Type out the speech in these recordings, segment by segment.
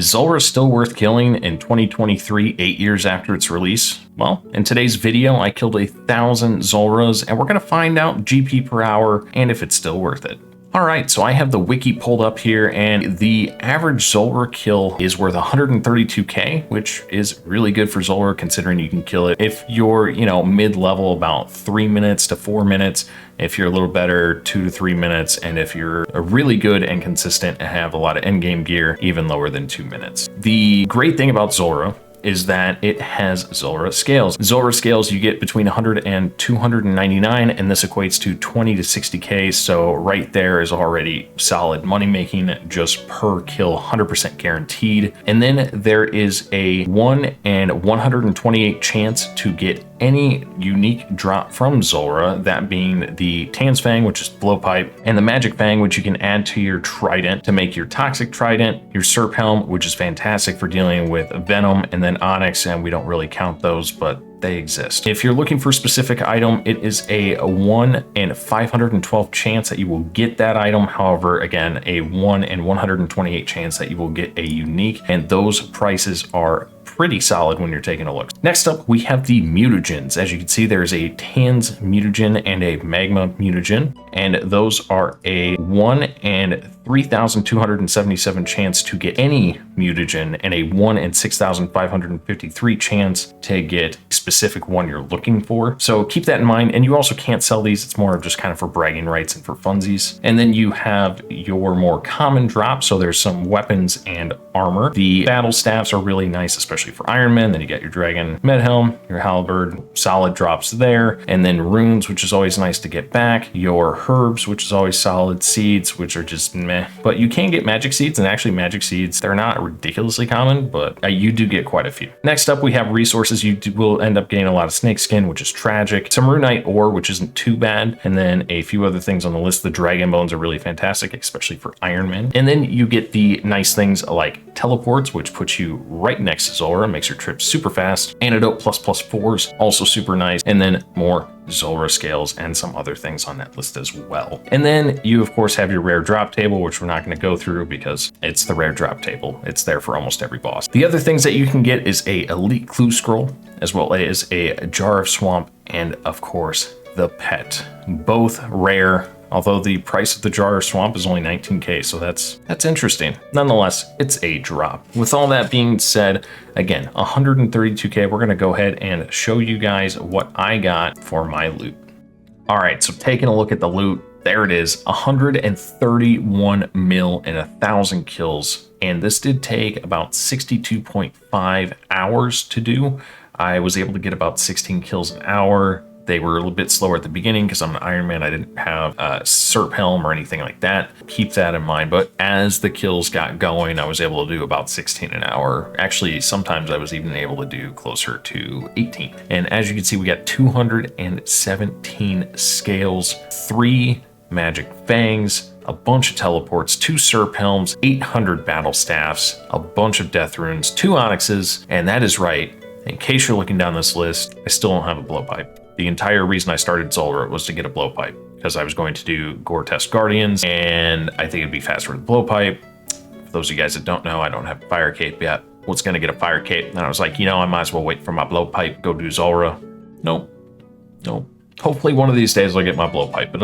Is Zulrah still worth killing in 2023, 8 years after its release? Well, in today's video, I killed 1,000 Zulrahs, and we're gonna find out GP per hour and if it's still worth it. All right, so I have the wiki pulled up here, and the average Zulrah kill is worth 132k, which is really good for Zulrah considering you can kill it if you're, mid-level, about 3 minutes to 4 minutes. If you're a little better, 2 to 3 minutes, and if you're really good and consistent and have a lot of endgame gear, even lower than 2 minutes. The great thing about Zulrah is that it has Zulrah scales. Zulrah scales you get between 100 and 299, and this equates to 20 to 60k, so right there is already solid money making just per kill, 100% guaranteed. And then there is a 1 in 128 chance to get any unique drop from Zulrah, that being the Tan's Fang, which is blowpipe, and the Magic Fang, which you can add to your trident to make your toxic trident, your Serp Helm, which is fantastic for dealing with venom, and then Onyx, and we don't really count those, but they exist. If you're looking for a specific item, it is a 1 in 512 chance that you will get that item. However, again, a 1 in 128 chance that you will get a unique, and those prices are pretty solid when you're taking a look. Next up, we have the mutagens. As you can see, there's a Tan's mutagen and a Magma mutagen, and those are a 1 in 3,277 chance to get any mutagen and a 1 in 6,553 chance to get a specific one you're looking for. So keep that in mind. And you also can't sell these. It's more of just kind of for bragging rights and for funsies. And then you have your more common drops. So there's some weapons and armor. The battle staffs are really nice, especially for Iron Man. Then you got your Dragon Med Helm, your Halberd, solid drops there. And then runes, which is always nice to get back. Your herbs, which is always solid. Seeds, which are just meh. But you can get magic seeds, and actually magic seeds, they're not ridiculously common, but you do get quite a few. Next up, we have resources. You will end up getting a lot of snake skin, which is tragic. Some runite ore, which isn't too bad. And then a few other things on the list. The dragon bones are really fantastic, especially for Iron Man. And then you get the nice things like teleports, which puts you right next to Zulrah, makes your trip super fast. Antidote ++4s, also super nice. And then more Zulrah scales and some other things on that list as well. And then you of course have your rare drop table, which we're not going to go through because it's the rare drop table. It's there for almost every boss. The other things that you can get is a elite clue scroll, as well as a jar of swamp, and of course the pet. Both rare, although the price of the jar of swamp is only 19k, so that's interesting. Nonetheless, it's a drop. With all that being said, again, 132k, we're gonna go ahead and show you guys what I got for my loot. All right, so taking a look at the loot, there it is, 131 mil and 1,000 kills. And this did take about 62.5 hours to do. I was able to get about 16 kills an hour. They were a little bit slower at the beginning because I'm an Iron Man. I didn't have a Serp Helm or anything like that. Keep that in mind. But as the kills got going, I was able to do about 16 an hour. Actually, sometimes I was even able to do closer to 18. And as you can see, we got 217 scales, 3 magic fangs, a bunch of teleports, 2 Serp Helms, 800 battle staffs, a bunch of death runes, 2 onyxes, and that is right. In case you're looking down this list, I still don't have a blowpipe. The entire reason I started Zulrah was to get a blowpipe because I was going to do Gore Test Guardians, and I think it'd be faster with blowpipe. For those of you guys that don't know, I don't have a fire cape yet. Was gonna get a fire cape, and I was like, I might as well wait for my blowpipe, go do Zulrah. Nope. Hopefully one of these days I'll get my blowpipe, but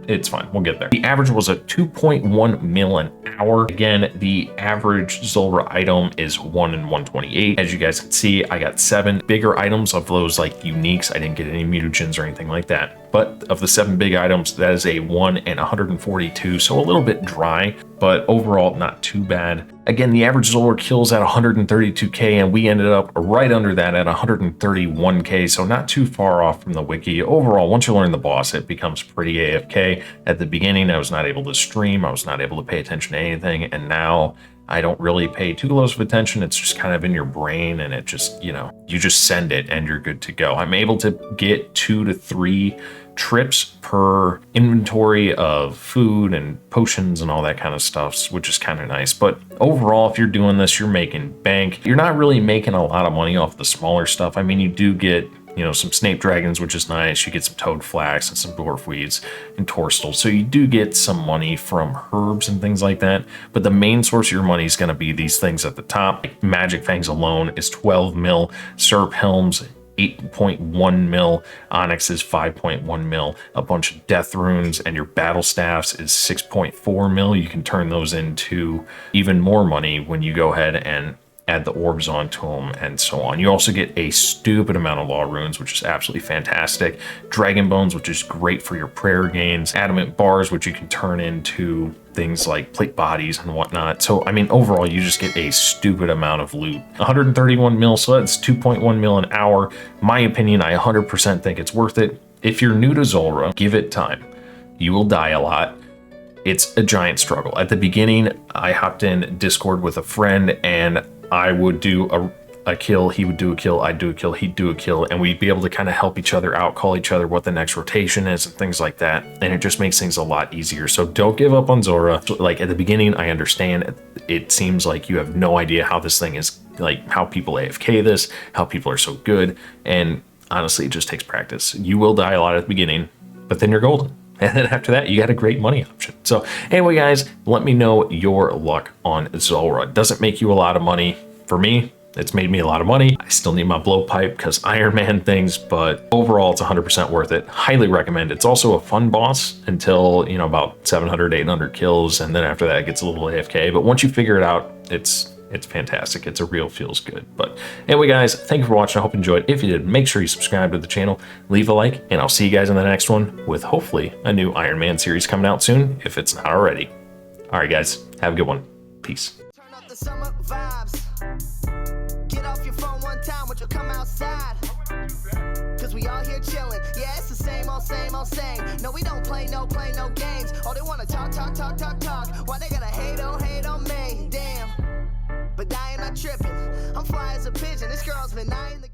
it's fine. We'll get there. The average was a 2.1 mil an hour. Again, the average Zulrah item is 1 in 128. As you guys can see, I got 7 bigger items of those like uniques. I didn't get any mutagens or anything like that. But of the 7 big items, that is a 1 in 142. So a little bit dry, but overall not too bad. Again, the average Zulrah kills at 132k, and we ended up right under that at 131k. So not too far off from the wiki. Overall, once you learn the boss, it becomes pretty AFK. At the beginning, I was not able to stream. I was not able to pay attention to anything. And now I don't really pay too close of attention. It's just kind of in your brain, and it just, you just send it and you're good to go. I'm able to get 2 to 3 trips per inventory of food and potions and all that kind of stuff, which is kind of nice. But overall, if you're doing this, you're making bank. You're not really making a lot of money off the smaller stuff. I mean, you do get you know, some snape dragons, which is nice. You get some toad flax and some dwarf weeds and torstals. So you do get some money from herbs and things like that. But the main source of your money is going to be these things at the top. Magic Fangs alone is 12 mil. Serp Helms, 8.1 mil. Onyx is 5.1 mil. A bunch of death runes and your battle staffs is 6.4 mil. You can turn those into even more money when you go ahead and add the orbs onto them and so on. You also get a stupid amount of law runes, which is absolutely fantastic. Dragon bones, which is great for your prayer gains. Adamant bars, which you can turn into things like plate bodies and whatnot. So, I mean, overall, you just get a stupid amount of loot. 131 mil, so that's 2.1 mil an hour. My opinion, I 100% think it's worth it. If you're new to Zulrah, give it time. You will die a lot. It's a giant struggle. At the beginning, I hopped in Discord with a friend and I would do a kill, he would do a kill, I'd do a kill, he'd do a kill, and we'd be able to kind of help each other out, call each other what the next rotation is and things like that. And it just makes things a lot easier. So don't give up on Zulrah. Like at the beginning, I understand it seems like you have no idea how this thing is, like how people AFK this, how people are so good. And honestly, it just takes practice. You will die a lot at the beginning, but then you're golden. And then after that, you got a great money option. So anyway, guys, let me know your luck on Zulrah. It doesn't make you a lot of money. For me, it's made me a lot of money. I still need my blowpipe because Iron Man things, but overall, it's 100% worth it. Highly recommend. It's also a fun boss until, you know, about 700, 800 kills. And then after that, it gets a little AFK. But once you figure it out, it's fantastic. It's a real feels good. But anyway, guys, thank you for watching. I hope you enjoyed. If you did, make sure you subscribe to the channel, leave a like, and I'll see you guys in the next one with hopefully a new Iron Man series coming out soon, if it's not already. All right, guys, have a good one. Peace. Turn up the summer vibes. Get off your phone one time, when you come outside. Cause we all here chilling. Yeah, it's the same old, same old, same. No, we don't play no games. Oh, they wanna talk. Why they gotta hate on me? Damn. But I ain't not tripping. I'm fly as a pigeon. This girl's been eyeing the